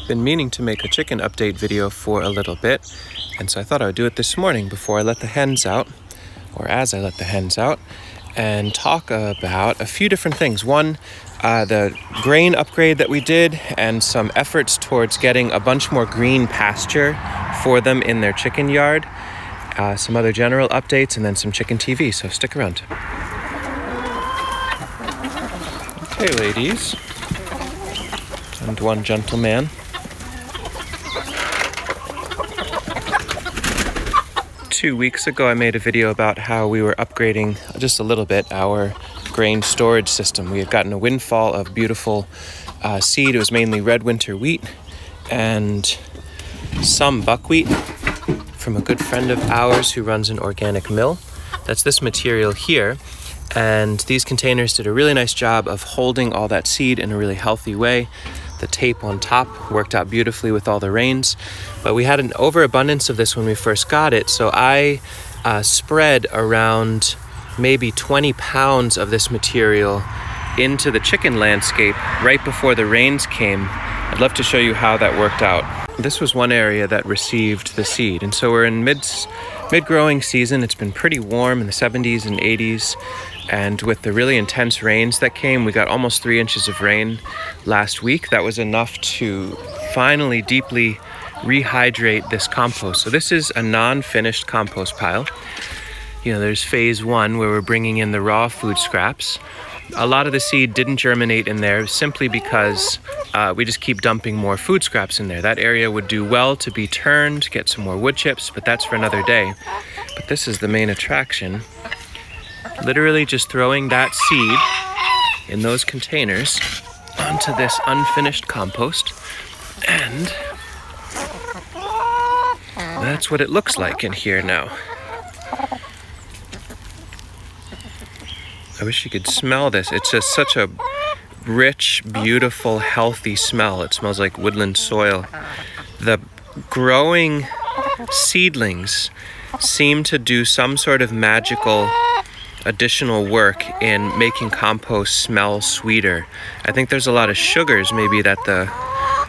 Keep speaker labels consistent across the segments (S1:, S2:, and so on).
S1: Been meaning to make a chicken update video for a little bit, and so I thought I would do it this morning before I let the hens out, or as I let the hens out, and talk about a few different things. One, the grain upgrade that we did and some efforts towards getting a bunch more green pasture for them in their chicken yard. Some other general updates, and then some chicken TV, so stick around. Okay, ladies, and one gentleman. 2 weeks ago, I made a video about how we were upgrading just a little bit our grain storage system. We had gotten a windfall of beautiful seed. It was mainly red winter wheat and some buckwheat from a good friend of ours who runs an organic mill. That's this material here. And these containers did a really nice job of holding all that seed in a really healthy way. The tape on top worked out beautifully with all the rains, but we had an overabundance of this when we first got it. So I spread around maybe 20 pounds of this material into the chicken landscape right before the rains came. I'd love to show you how that worked out. This was one area that received the seed. And so we're in mid-growing season. It's been pretty warm in the 70s and 80s. And with the really intense rains that came, we got almost 3 inches of rain last week. That was enough to finally deeply rehydrate this compost. So this is a non-finished compost pile. You know, there's phase 1 where we're bringing in the raw food scraps. A lot of the seed didn't germinate in there simply because we just keep dumping more food scraps in there. That area would do well to be turned, get some more wood chips, but that's for another day. But this is the main attraction. Literally just throwing that seed in those containers onto this unfinished compost, and that's what it looks like in here now. I wish you could smell this. It's just such a rich, beautiful, healthy smell. It smells like woodland soil. The growing seedlings seem to do some sort of magical additional work in making compost smell sweeter. I think there's a lot of sugars maybe that the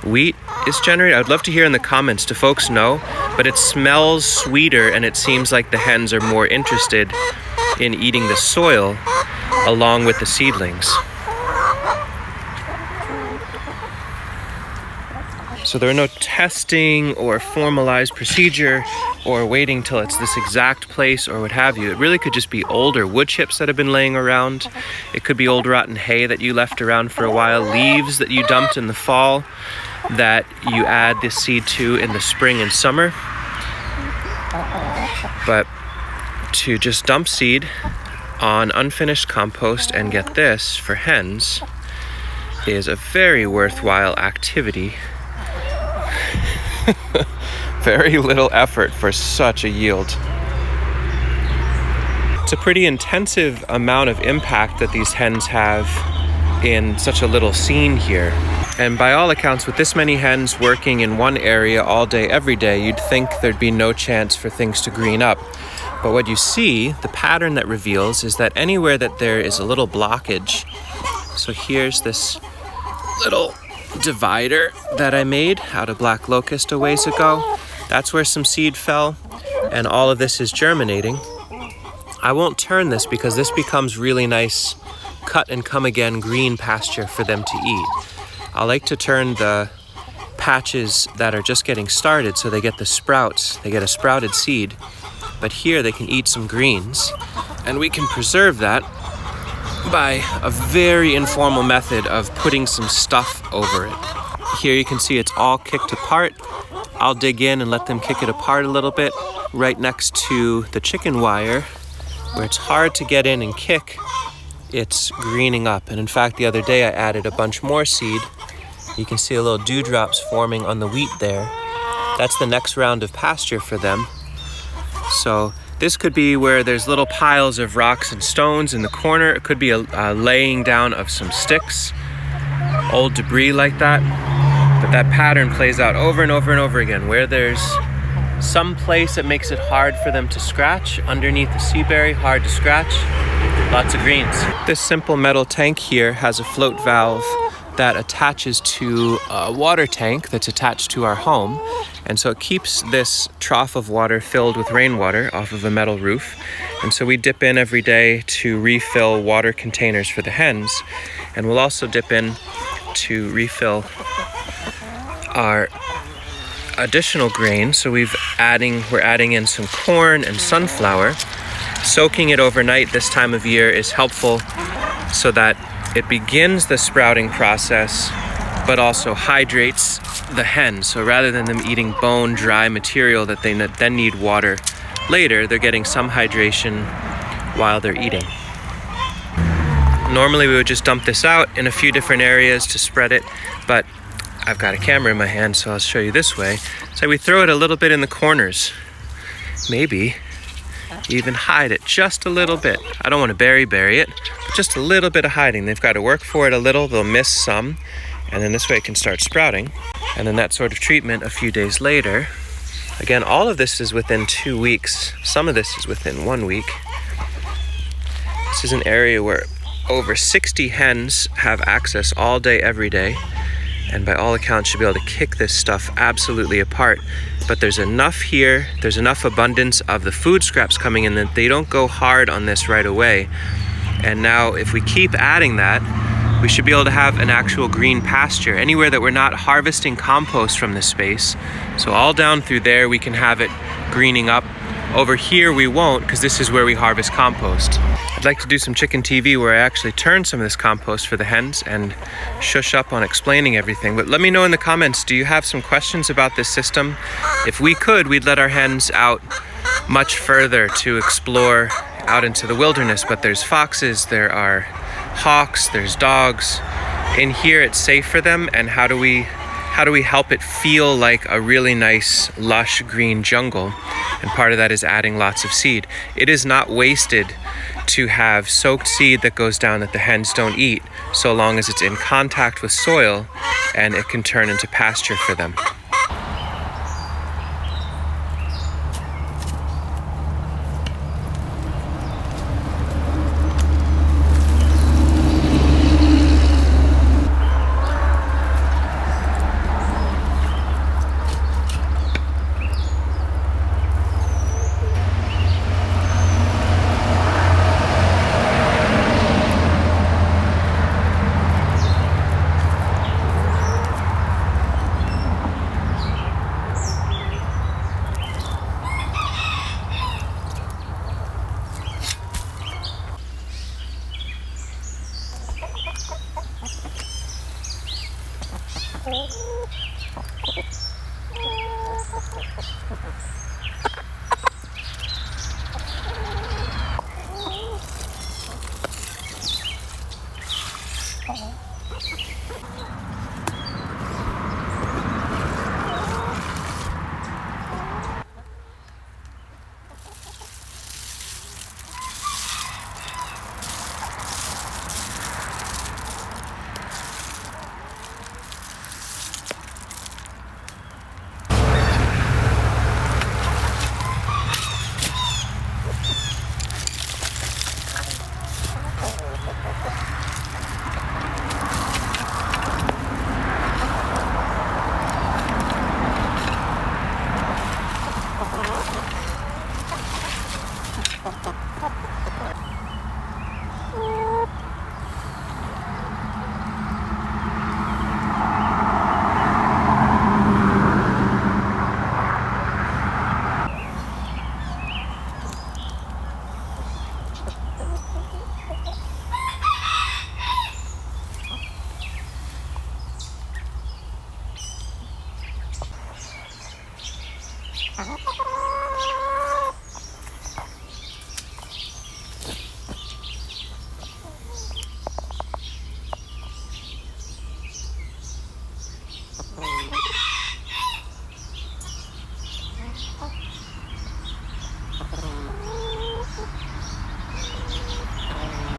S1: wheat is generating. I'd love to hear in the comments. Do folks know? But it smells sweeter, and it seems like the hens are more interested in eating the soil along with the seedlings. So there are no testing or formalized procedure or waiting till it's this exact place or what have you. It really could just be older wood chips that have been laying around. It could be old rotten hay that you left around for a while, leaves that you dumped in the fall that you add this seed to in the spring and summer. But to just dump seed on unfinished compost and get this for hens is a very worthwhile activity. Very little effort for such a yield. It's a pretty intensive amount of impact that these hens have in such a little scene here. And by all accounts, with this many hens working in one area all day, every day, you'd think there'd be no chance for things to green up. But what you see, the pattern that reveals, is that anywhere that there is a little blockage, so here's this little divider that I made out of black locust a ways ago. That's where some seed fell, and all of this is germinating. I won't turn this because this becomes really nice cut and come again green pasture for them to eat. I like to turn the patches that are just getting started so they get the sprouts, they get a sprouted seed, but here they can eat some greens, and we can preserve that by a very informal method of putting some stuff over it. Here you can see it's all kicked apart. I'll dig in and let them kick it apart a little bit right next to the chicken wire where it's hard to get in and kick. It's greening up, and in fact the other day I added a bunch more seed. You can see a little dewdrops forming on the wheat there. That's the next round of pasture for them. So this could be where there's little piles of rocks and stones in the corner. It could be a laying down of some sticks, old debris like that. But that pattern plays out over and over and over again, where there's some place that makes it hard for them to scratch. Underneath the sea berry, hard to scratch. Lots of greens. This simple metal tank here has a float valve that attaches to a water tank that's attached to our home. And so it keeps this trough of water filled with rainwater off of a metal roof. And so we dip in every day to refill water containers for the hens. And we'll also dip in to refill our additional grain. So we're adding in some corn and sunflower. Soaking it overnight this time of year is helpful so that it begins the sprouting process, but also hydrates the hens. So rather than them eating bone dry material that they then need water later, they're getting some hydration while they're eating. Normally we would just dump this out in a few different areas to spread it, but I've got a camera in my hand, so I'll show you this way. So we throw it a little bit in the corners. Maybe even hide it just a little bit. I don't want to bury it, but just a little bit of hiding. They've got to work for it a little, they'll miss some, and then this way it can start sprouting. And then that sort of treatment a few days later. Again, all of this is within 2 weeks. Some of this is within 1 week. This is an area where over 60 hens have access all day, every day, and by all accounts should be able to kick this stuff absolutely apart. But there's enough here, there's enough abundance of the food scraps coming in that they don't go hard on this right away. And now if we keep adding that, we should be able to have an actual green pasture anywhere that we're not harvesting compost from this space. So all down through there we can have it greening up. Over here we won't, because this is where we harvest compost. I'd like to do some chicken TV where I actually turn some of this compost for the hens and shush up on explaining everything. But let me know in the comments, do you have some questions about this system? If we could, we'd let our hens out much further to explore out into the wilderness, but there's foxes, there are hawks, there's dogs. In here it's safe for them, and how do we help it feel like a really nice, lush green jungle? And part of that is adding lots of seed. It is not wasted to have soaked seed that goes down that the hens don't eat, so long as it's in contact with soil and it can turn into pasture for them.